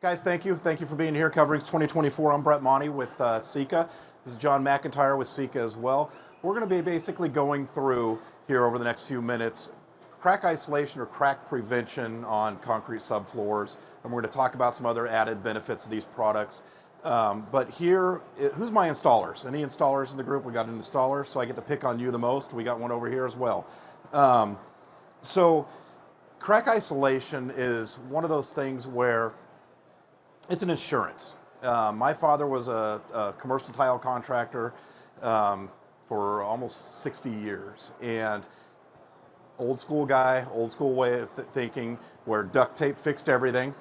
Guys, thank you. Thank you for being here covering 2024. I'm Brett Monty with Sika. This is John McIntyre with Sika as well. We're going to be basically going through here over the next few minutes crack isolation or crack prevention on concrete subfloors. And we're going to talk about some other added benefits of these products. But here, who's my installers? Any installers in the group? We got an installer, so I get to pick on you the most. We got one over here as well. So crack isolation is one of those things where it's an insurance. My father was a commercial tile contractor for almost 60 years. And old school guy, old school way of thinking, where duct tape fixed everything.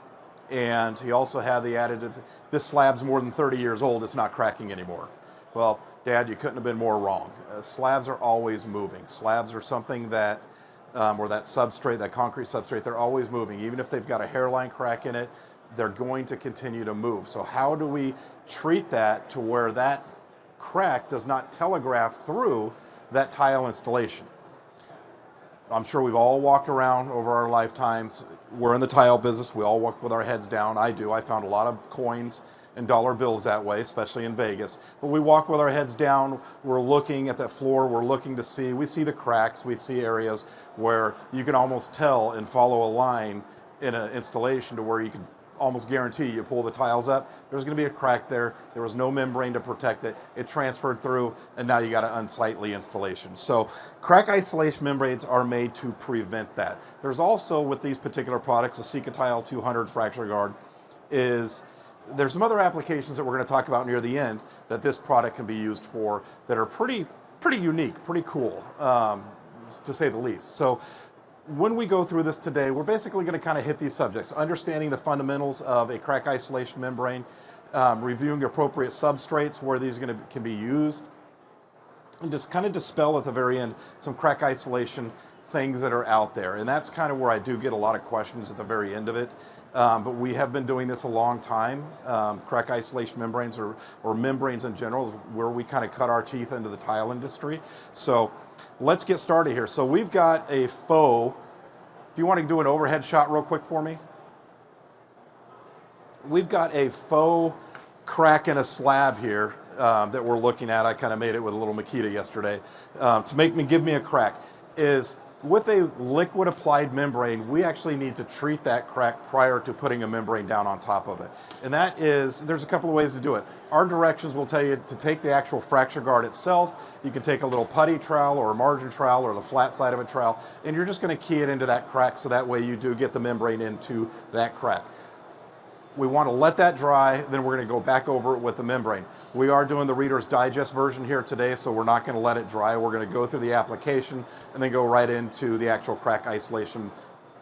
And he also had the additive, this slab's more than 30 years old, it's not cracking anymore. Well, Dad, you couldn't have been more wrong. Slabs are always moving. Slabs are something that, or that substrate, that concrete substrate, they're always moving. Even if they've got a hairline crack in it, they're going to continue to move. So how do we treat that to where that crack does not telegraph through that tile installation? I'm sure we've all walked around over our lifetimes. We're in the tile business. We all walk with our heads down. I do. I found a lot of coins and dollar bills that way, especially in Vegas. But we walk with our heads down. We're looking at that floor. We're looking to see. We see the cracks. We see areas where you can almost tell and follow a line in an installation to where you can almost guarantee you pull the tiles up, there's going to be a crack there. There was no membrane to protect it. It transferred through, and now you got an unsightly installation. So crack isolation membranes are made to prevent that. There's also, with these particular products, the Sika Tile 200 fracture guard, there's some other applications that we're going to talk about near the end that this product can be used for that are pretty unique, pretty cool, to say the least. So when we go through this today, we're basically going to kind of hit these subjects, understanding the fundamentals of a crack isolation membrane, reviewing appropriate substrates where these can be used, and just kind of dispel at the very end some crack isolation things that are out there. And that's kind of where I do get a lot of questions at the very end of it. But we have been doing this a long time. Crack isolation membranes or membranes in general is where we kind of cut our teeth into the tile industry. So let's get started here. So we've got a faux, if you want to do an overhead shot real quick for me. We've got a faux crack in a slab here that we're looking at. I kind of made it with a little Makita yesterday to give me a crack. Is with a liquid applied membrane, we actually need to treat that crack prior to putting a membrane down on top of it. And that is, there's a couple of ways to do it. Our directions will tell you to take the actual fracture guard itself. You can take a little putty trowel or a margin trowel or the flat side of a trowel, and you're just going to key it into that crack so that way you do get the membrane into that crack. We want to let that dry, then we're going to go back over it with the membrane. We are doing the Reader's Digest version here today, so we're not going to let it dry. We're going to go through the application and then go right into the actual crack isolation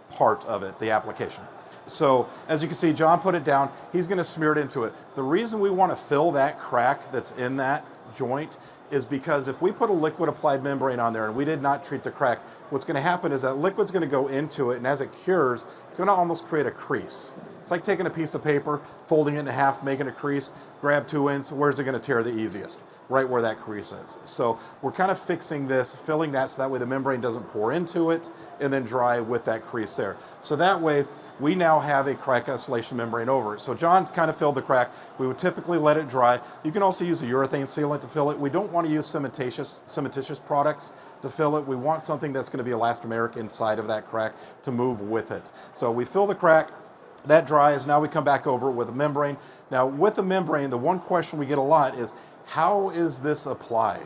part of it, the application. So as you can see, John put it down. He's going to smear it into it. The reason we want to fill that crack that's in that joint is because if we put a liquid applied membrane on there and we did not treat the crack, what's going to happen is that liquid's going to go into it, and as it cures, it's going to almost create a crease. It's like taking a piece of paper, folding it in half, making a crease, grab 2 ends, where's it going to tear the easiest? Right where that crease is. So we're kind of fixing this, filling that so that way the membrane doesn't pour into it and then dry with that crease there. So that way we now have a crack isolation membrane over it. So John kind of filled the crack. We would typically let it dry. You can also use a urethane sealant to fill it. We don't want to use cementitious products to fill it. We want something that's going to be elastomeric inside of that crack to move with it. So we fill the crack. That dries. Now we come back over it with a membrane. Now with the membrane, the one question we get a lot is, how is this applied?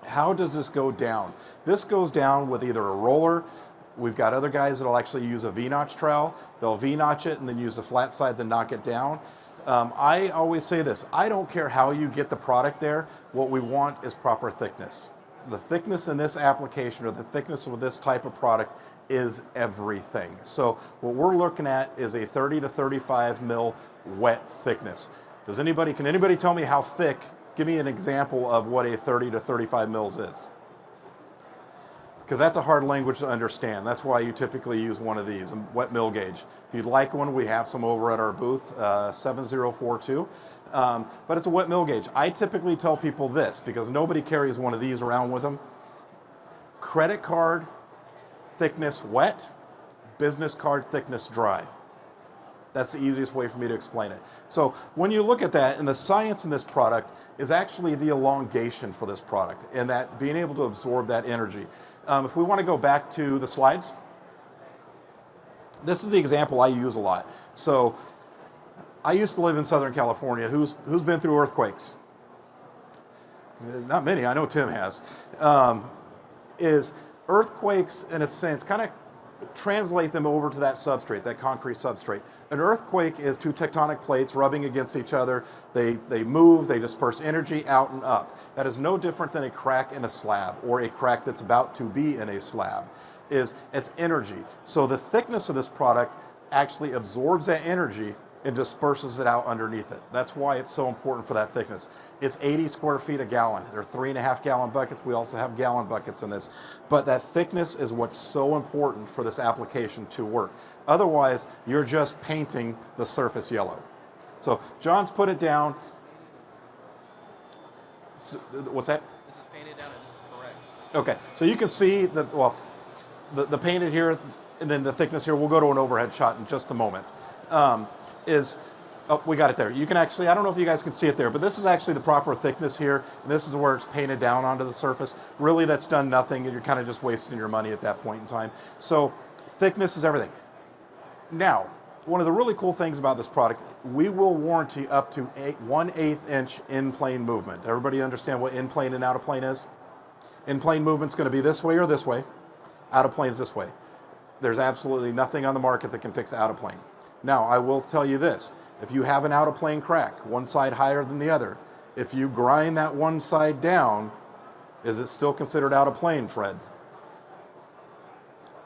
How does this go down? This goes down with either a roller. We've got other guys that'll actually use a V-notch trowel. They'll V-notch it and then use the flat side to knock it down. I always say this, I don't care how you get the product there. What we want is proper thickness. The thickness in this application or the thickness of this type of product is everything. So what we're looking at is a 30 to 35 mil wet thickness. Can anybody tell me how thick? Give me an example of what a 30 to 35 mils is. Because that's a hard language to understand. That's why you typically use one of these, a wet mill gauge. If you'd like one, we have some over at our booth, 7042. But it's a wet mill gauge. I typically tell people this because nobody carries one of these around with them. Credit card thickness wet, business card thickness dry. That's the easiest way for me to explain it. So when you look at that, and the science in this product is actually the elongation for this product, and that being able to absorb that energy. If we want to go back to the slides, this is the example I use a lot. So I used to live in Southern California. Who's been through earthquakes? Not many. I know Tim has. Is earthquakes, in a sense, kind of translate them over to that substrate, that concrete substrate. An earthquake is two tectonic plates rubbing against each other. They move, they disperse energy out and up. That is no different than a crack in a slab or a crack that's about to be in a slab. It's energy. So the thickness of this product actually absorbs that energy and disperses it out underneath it. That's why it's so important for that thickness. It's 80 square feet a gallon. There are 3.5 gallon buckets. We also have gallon buckets in this. But that thickness is what's so important for this application to work. Otherwise, you're just painting the surface yellow. So John's put it down. So, what's that? This is painted down and this is correct. Okay, so you can see the painted here and then the thickness here. We'll go to an overhead shot in just a moment. We got it there. You can actually, I don't know if you guys can see it there, but this is actually the proper thickness here. And this is where it's painted down onto the surface. Really, that's done nothing, and you're kind of just wasting your money at that point in time. So thickness is everything. Now, one of the really cool things about this product, we will warranty up to 1/8 inch in-plane movement. Everybody understand what in-plane and out-of-plane is? In-plane movement's going to be this way or this way. Out-of-plane's this way. There's absolutely nothing on the market that can fix out-of-plane. Now, I will tell you this. If you have an out-of-plane crack, one side higher than the other, if you grind that one side down, is it still considered out-of-plane, Fred?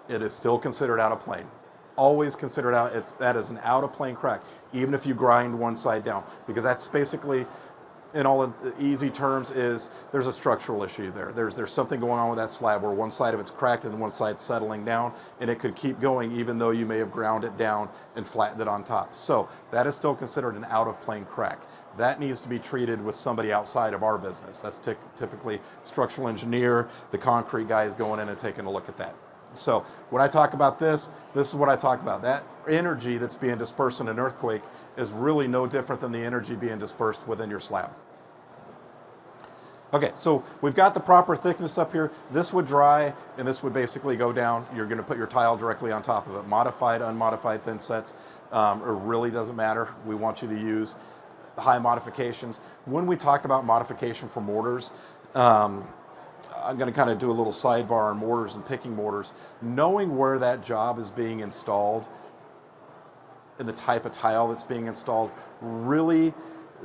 It is still considered out-of-plane. Always considered out. That is an out-of-plane crack, even if you grind one side down, because that's basically, in all easy terms, is there's a structural issue there. There's something going on with that slab where one side of it's cracked and one side's settling down, and it could keep going even though you may have ground it down and flattened it on top. So that is still considered an out-of-plane crack. That needs to be treated with somebody outside of our business. That's typically structural engineer, the concrete guy is going in and taking a look at that. So when I talk about this is what I talk about. That energy that's being dispersed in an earthquake is really no different than the energy being dispersed within your slab. Okay, so we've got the proper thickness up here. This would dry, and this would basically go down. You're going to put your tile directly on top of it. Modified, unmodified thin sets, it really doesn't matter. We want you to use high modifications. When we talk about modification for mortars, I'm going to kind of do a little sidebar on mortars and picking mortars. Knowing where that job is being installed and the type of tile that's being installed really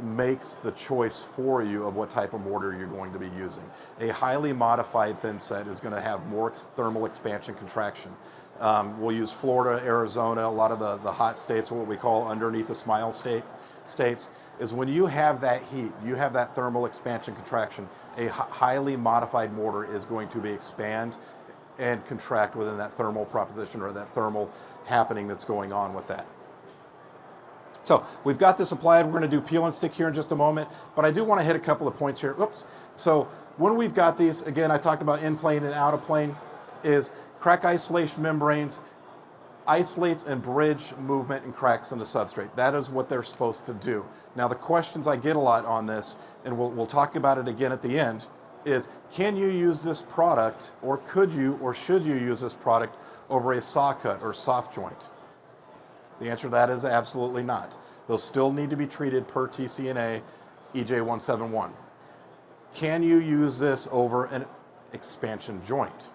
makes the choice for you of what type of mortar you're going to be using. A highly modified thin set is going to have more thermal expansion contraction. We'll use Florida, Arizona, a lot of the hot states, what we call underneath the smile states, is when you have that heat, you have that thermal expansion contraction, a highly modified mortar is going to be expand and contract within that thermal proposition or that thermal happening that's going on with that. So we've got this applied. We're going to do peel and stick here in just a moment, but I do want to hit a couple of points here. Oops. So when we've got these, again, I talked about in-plane and out-of-plane, is crack isolation membranes isolates and bridge movement and cracks in the substrate. That is what they're supposed to do. Now the questions I get a lot on this, and we'll talk about it again at the end, is can you use this product, or could you or should you use this product over a saw cut or soft joint? The answer to that is absolutely not. They'll still need to be treated per TCNA EJ 171. Can you use this over an expansion joint?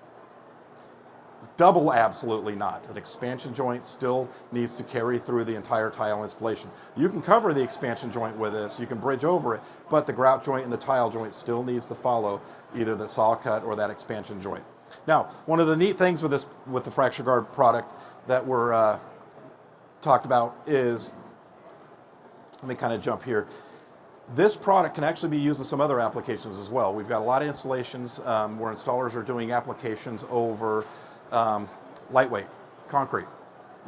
Double absolutely not. An expansion joint still needs to carry through the entire tile installation. You can cover the expansion joint with this, you can bridge over it, but the grout joint and the tile joint still needs to follow either the saw cut or that expansion joint. Now, one of the neat things with the Fracture Guard product that we're talked about is, let me kind of jump here. This product can actually be used in some other applications as well. We've got a lot of installations where installers are doing applications over lightweight concrete.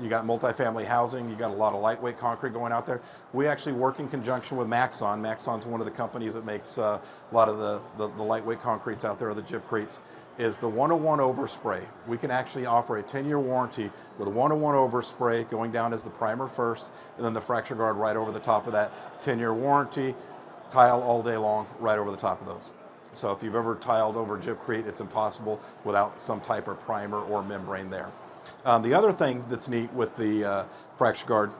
You got multifamily housing, you got a lot of lightweight concrete going out there. We actually work in conjunction with Maxon. Maxon's one of the companies that makes a lot of the lightweight concretes out there, or the gypcretes, is the 101 overspray. We can actually offer a 10-year warranty with a 101 overspray going down as the primer first, and then the fracture guard right over the top of that. 10-year warranty, tile all day long right over the top of those. So if you've ever tiled over gypcrete, it's impossible without some type of primer or membrane there. The other thing that's neat with the fracture guard,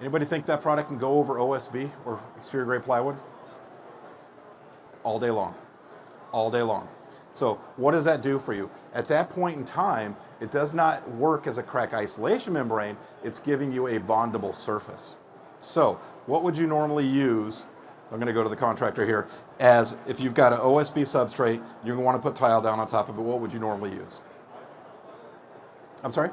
anybody think that product can go over OSB or exterior grade plywood? All day long, all day long. So what does that do for you? At that point in time, it does not work as a crack isolation membrane, it's giving you a bondable surface. So what would you normally use? I'm going to go to the contractor here. As if you've got an OSB substrate, you're going to want to put tile down on top of it, what would you normally use? I'm sorry?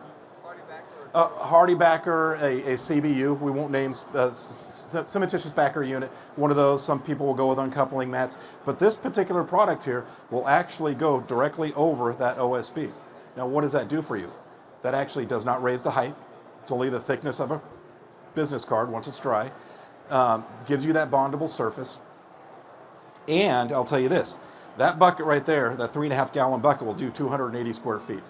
Hardy backer, a CBU. We won't name cementitious backer unit. One of those. Some people will go with uncoupling mats, but this particular product here will actually go directly over that OSB. Now, what does that do for you? That actually does not raise the height. It's only the thickness of a business card once it's dry. Gives you that bondable surface. And I'll tell you this: that bucket right there, that 3.5 gallon bucket, will do 280 square feet.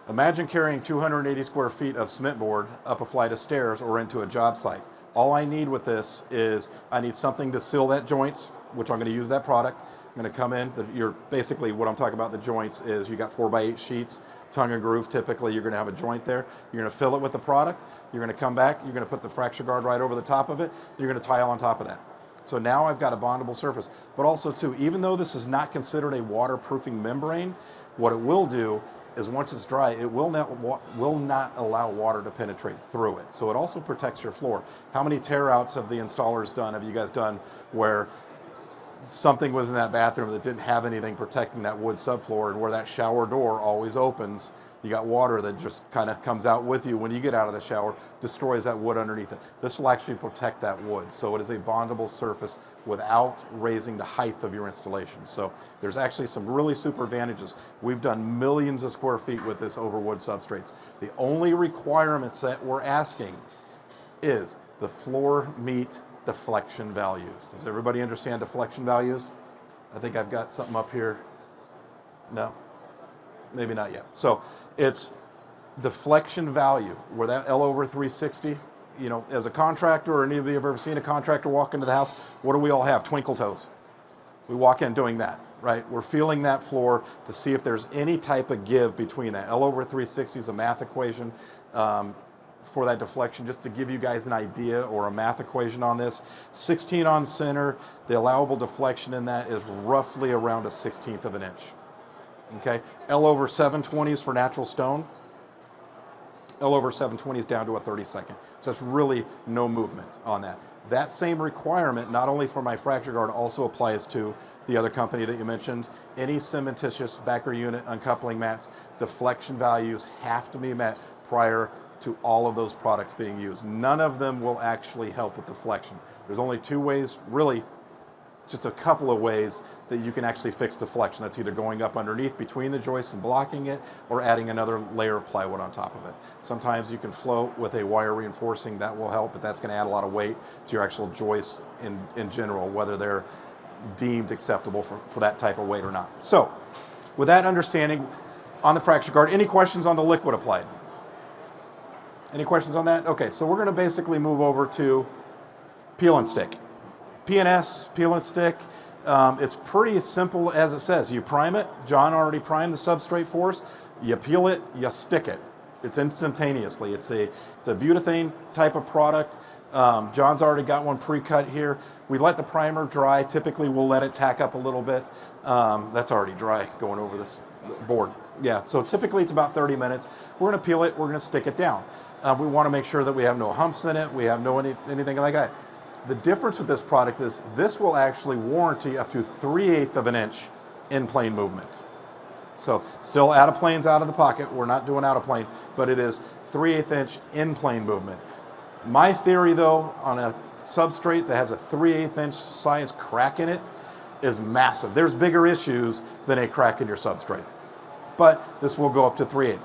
Imagine carrying 280 square feet of cement board up a flight of stairs or into a job site. All I need with this is I need something to seal that joints, which I'm going to use that product. I'm going to come in. You're basically, what I'm talking about, the joints is you got 4x8 sheets, tongue and groove. Typically, you're going to have a joint there. You're going to fill it with the product. You're going to come back. You're going to put the fracture guard right over the top of it. You're going to tile on top of that. So now I've got a bondable surface. But also, too, even though this is not considered a waterproofing membrane, what it will do is once it's dry, it will not allow water to penetrate through it. So it also protects your floor. How many tear outs have the installers done, have you guys done, where something was in that bathroom that didn't have anything protecting that wood subfloor, and where that shower door always opens, you got water that just kind of comes out with you when you get out of the shower, destroys that wood underneath it. This will actually protect that wood. So it is a bondable surface without raising the height of your installation. So there's actually some really super advantages. We've done millions of square feet with this over wood substrates. The only requirements that we're asking is the floor meet deflection values. Does everybody understand deflection values? I think I've got something up here. No? Maybe not yet. So it's deflection value, where that L over 360, you know, as a contractor, or any of you have ever seen a contractor walk into the house, what do we all have? Twinkle toes. We walk in doing that, right? We're feeling that floor to see if there's any type of give between that. L over 360 is a math equation for that deflection, just to give you guys an idea, or a math equation on this. 16 on center, the allowable deflection in that is roughly around a 1/16 of an inch. Okay, L over 720 is for natural stone. L over 720 is down to a 32nd. So it's really no movement on that. That same requirement, not only for my fracture guard, also applies to the other company that you mentioned. Any cementitious backer unit uncoupling mats, deflection values have to be met prior to all of those products being used. None of them will actually help with deflection. There's only two ways, really, just a couple of ways that you can actually fix deflection. That's either going up underneath between the joists and blocking it, or adding another layer of plywood on top of it. Sometimes you can float with a wire reinforcing, that will help, but that's going to add a lot of weight to your actual joists in general, whether they're deemed acceptable for that type of weight or not. So with that understanding on the fracture guard, any questions on the liquid applied? Any questions on that? Okay, so we're going to basically move over to peel and stick. P&S, peel and stick. It's pretty simple as it says. You prime it. John already primed the substrate for us. You peel it, you stick it. It's instantaneously. It's a butadiene type of product. John's already got one pre-cut here. We let the primer dry. Typically, we'll let it tack up a little bit. That's already dry going over this board. Yeah, so typically it's about 30 minutes. We're going to peel it. We're going to stick it down. We want to make sure that we have no humps in it. We have anything like that. The difference with this product is this will actually warranty up to 3/8 of an inch in plane movement. So still out of planes out of the pocket. We're not doing out of plane, but it is 3/8 inch in plane movement. My theory, though, on a substrate that has a 3/8 inch size crack in it is massive. There's bigger issues than a crack in your substrate. but this will go up to 3/8.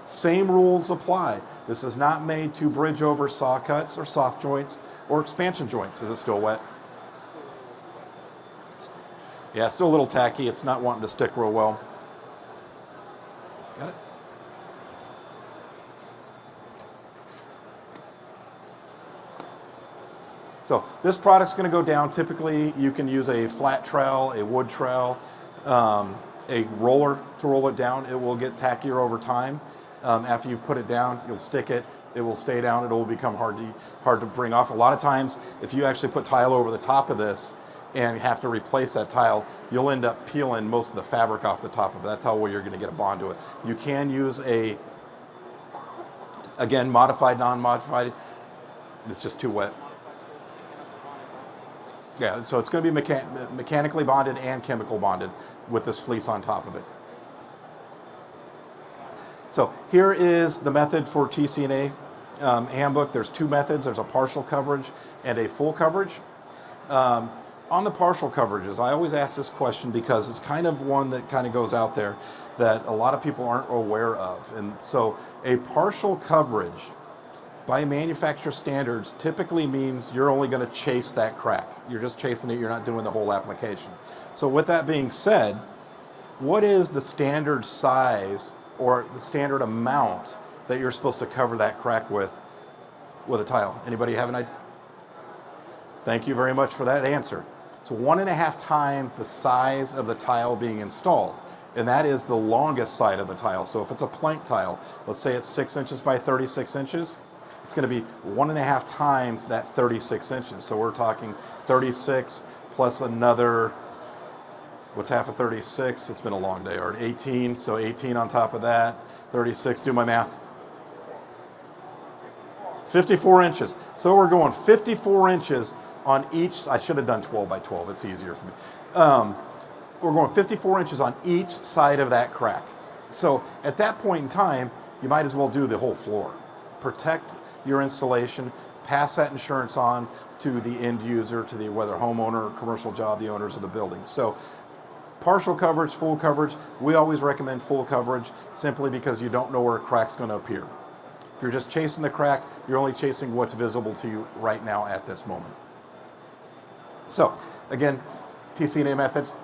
Same rules apply. This is not made to bridge over saw cuts or soft joints or expansion joints. Is it still wet? Yeah, still a little tacky. It's not wanting to stick real well. Got it? So this product's going to go down. Typically, you can use a flat trowel, a wood trowel, a roller to roll it down. It will get tackier over time. After you've put it down, you'll stick it. It will stay down. It will become hard to bring off. A lot of times, if you actually put tile over the top of this and have to replace that tile, you'll end up peeling most of the fabric off the top of it. That's how well you're going to get a bond to it. You can use a, again, modified, non-modified. It's just too wet. Yeah, so it's going to be mechanically bonded and chemical bonded with this fleece on top of it. So here is the method for TCNA handbook. There's two methods. There's a partial coverage and a full coverage. On the partial coverages, I always ask this question because it's kind of one that kind of goes out there that a lot of people aren't aware of. And so a partial coverage by manufacturer standards typically means you're only going to chase that crack. You're just chasing it. You're not doing the whole application. So with that being said, what is the standard size or the standard amount that you're supposed to cover that crack with a tile? Anybody have an idea? Thank you very much for that answer. It's 1.5 times the size of the tile being installed. And that is the longest side of the tile. So if it's a plank tile, let's say it's 6 inches by 36 inches, it's going to be 1.5 times that 36 inches. So we're talking 36 plus another, what's half of 36? It's been a long day, or 18, so 18 on top of that, 36, do my math. 54 inches. So we're going 54 inches on each, I should have done 12 by 12, it's easier for me. We're going 54 inches on each side of that crack. So at that point in time, you might as well do the whole floor. Protect your installation, pass that insurance on to the end user, to the whether homeowner or commercial job, the owners of the building. So partial coverage, full coverage, we always recommend full coverage simply because you don't know where a crack's going to appear. If you're just chasing the crack, you're only chasing what's visible to you right now at this moment. So again, TCNA methods.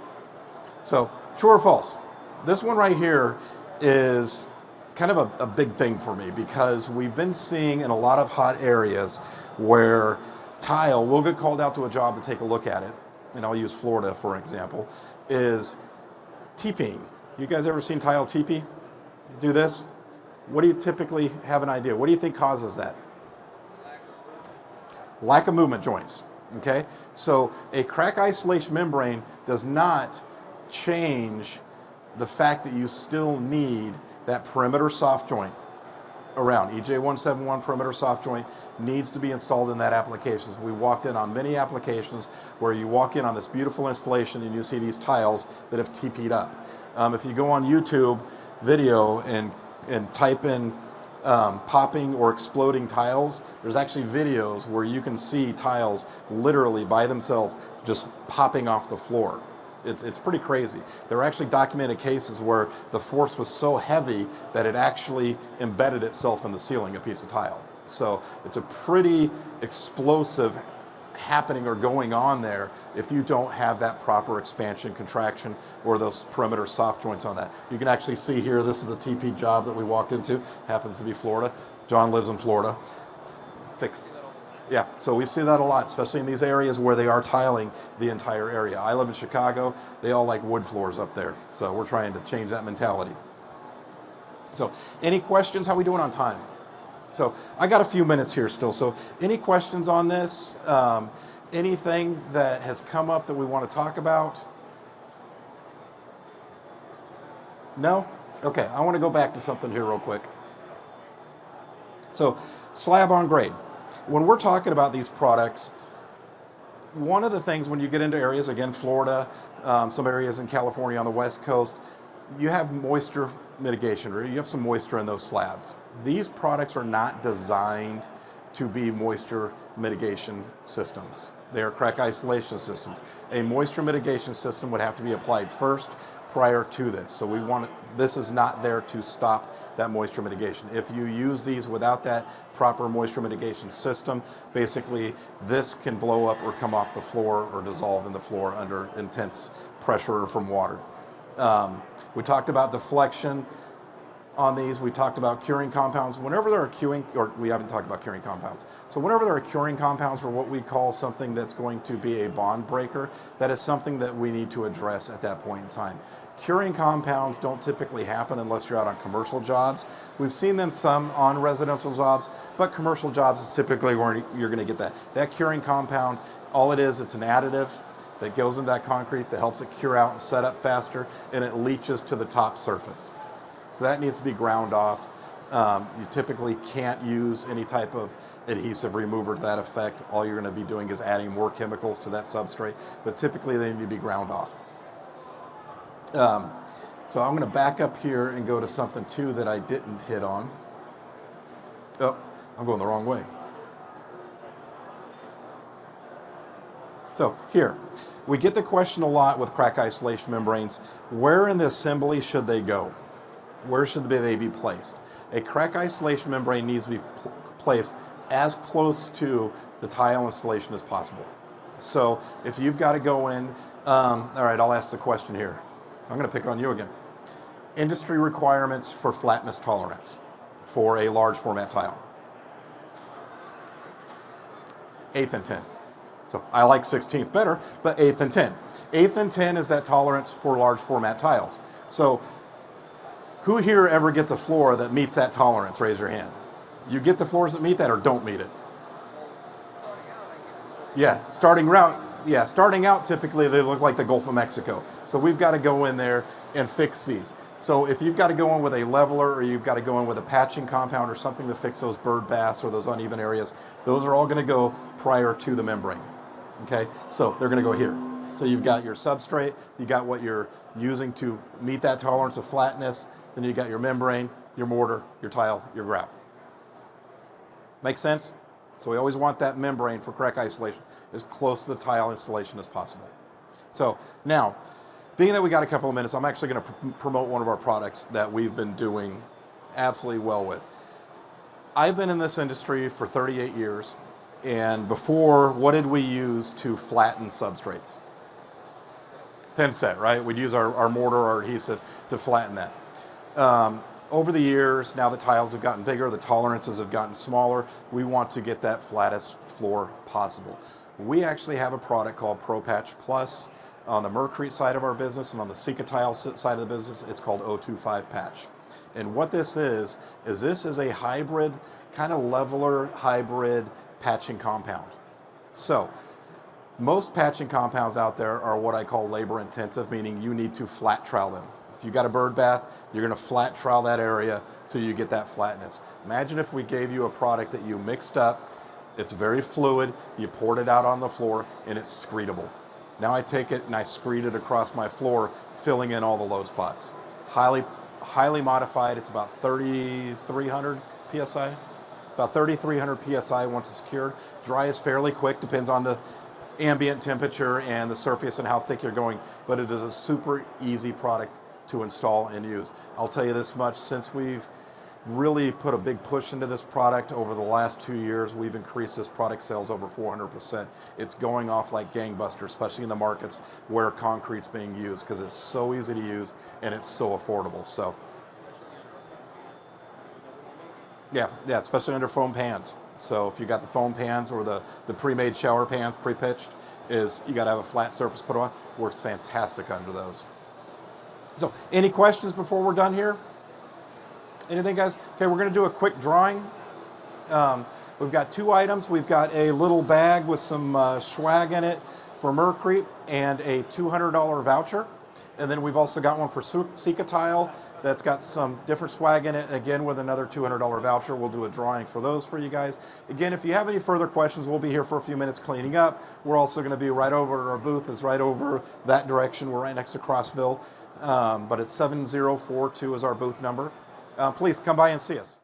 So true or false? This one right here is kind of a big thing for me because we've been seeing in a lot of hot areas where tile, we'll get called out to a job to take a look at it, and I'll use Florida for example, is TPing. You guys ever seen tile TP? Do this? What do you typically have an idea? What do you think causes that? Lack of movement joints, okay? So a crack isolation membrane does not change the fact that you still need that perimeter soft joint around. EJ171 perimeter soft joint needs to be installed in that application. We walked in on many applications where you walk in on this beautiful installation and you see these tiles that have TP'd up. If you go on YouTube video and type in popping or exploding tiles, there's actually videos where you can see tiles literally by themselves just popping off the floor. It's pretty crazy. There are actually documented cases where the force was so heavy that it actually embedded itself in the ceiling, a piece of tile. So it's a pretty explosive happening or going on there if you don't have that proper expansion, contraction, or those perimeter soft joints on that. You can actually see here, this is a TP job that we walked into, happens to be Florida. John lives in Florida. Yeah, so we see that a lot, especially in these areas where they are tiling the entire area. I live in Chicago. They all like wood floors up there. So we're trying to change that mentality. So any questions? How we doing on time? So I got a few minutes here still. So any questions on this? Anything that has come up that we want to talk about? No? Okay, I want to go back to something here real quick. So slab on grade. When we're talking about these products, one of the things when you get into areas, again, Florida, some areas in California on the West Coast, you have moisture mitigation, or you have some moisture in those slabs. These products are not designed to be moisture mitigation systems. They are crack isolation systems. A moisture mitigation system would have to be applied first prior to this. So we want This is not there to stop that moisture mitigation. If you use these without that proper moisture mitigation system, basically this can blow up or come off the floor or dissolve in the floor under intense pressure from water. We talked about deflection on these. We talked about curing compounds. Whenever there are curing, or we haven't talked about curing compounds. So whenever there are curing compounds, or what we call something that's going to be a bond breaker, that is something that we need to address at that point in time. Curing compounds don't typically happen unless you're out on commercial jobs. We've seen them some on residential jobs, but commercial jobs is typically where you're going to get that. That curing compound, all it is, it's an additive that goes into that concrete that helps it cure out and set up faster, and it leaches to the top surface. So that needs to be ground off. You typically can't use any type of adhesive remover to that effect. All you're going to be doing is adding more chemicals to that substrate, but typically they need to be ground off. So I'm going to back up here and go to something too that I didn't hit on. Oh, I'm going the wrong way. So here, we get the question a lot with crack isolation membranes, where in the assembly should they go? Where should they be placed? A crack isolation membrane needs to be placed as close to the tile installation as possible. So if you've got to go in, all right, I'll ask the question here. I'm going to pick on you again. Industry requirements for flatness tolerance for a large format tile. 1/8 and 10. So I like 16th better, but 1/8 and 10. 1/8 and 10 is that tolerance for large format tiles. So who here ever gets a floor that meets that tolerance? Raise your hand. You get the floors that meet that or don't meet it? Yeah, starting out typically they look like the Gulf of Mexico. So we've got to go in there and fix these. So if you've got to go in with a leveler or you've got to go in with a patching compound or something to fix those bird baths or those uneven areas, those are all going to go prior to the membrane. Okay, so they're going to go here. So you've got your substrate, you got what you're using to meet that tolerance of flatness, then you got your membrane, your mortar, your tile, your grout. Make sense? So we always want that membrane for crack isolation as close to the tile installation as possible. So now, being that we got a couple of minutes, I'm actually going to promote one of our products that we've been doing absolutely well with. I've been in this industry for 38 years, and before, what did we use to flatten substrates? Thin set, right? We'd use our mortar or adhesive to flatten that. Over the years, now the tiles have gotten bigger, the tolerances have gotten smaller, we want to get that flattest floor possible. We actually have a product called ProPatch Plus on the Mercrete side of our business, and on the Sika tile side of the business, it's called 025 Patch. And what this is this is a hybrid, kind of leveler hybrid patching compound. So, most patching compounds out there are what I call labor intensive, meaning you need to flat trowel them. If you got a bird bath, you're going to flat trowel that area till you get that flatness. Imagine if we gave you a product that you mixed up, it's very fluid, you poured it out on the floor, and it's screedable. Now I take it and I screed it across my floor, filling in all the low spots. Highly modified, it's about 3,300 PSI. About 3,300 PSI once it's cured. Dry is fairly quick, depends on the ambient temperature and the surface and how thick you're going, but it is a super easy product to install and use. I'll tell you this much, since we've really put a big push into this product over the last 2 years, we've increased this product sales over 400%. It's going off like gangbusters, especially in the markets where concrete's being used, because it's so easy to use and it's so affordable. So yeah, especially under foam pans. So if you got the foam pans or the pre-made shower pans, pre-pitched, is you got to have a flat surface put on. Works fantastic under those. So any questions before we're done here? Anything, guys? Okay, we're going to do a quick drawing. We've got 2 items. We've got a little bag with some swag in it for Mercrete and a $200 voucher. And then we've also got one for Sika tile that's got some different swag in it, again with another $200 voucher. We'll do a drawing for those for you guys. Again, if you have any further questions, we'll be here for a few minutes cleaning up. We're also going to be right over, our booth is right over that direction. We're right next to Crossville, but it's 7042 is our booth number. Please come by and see us.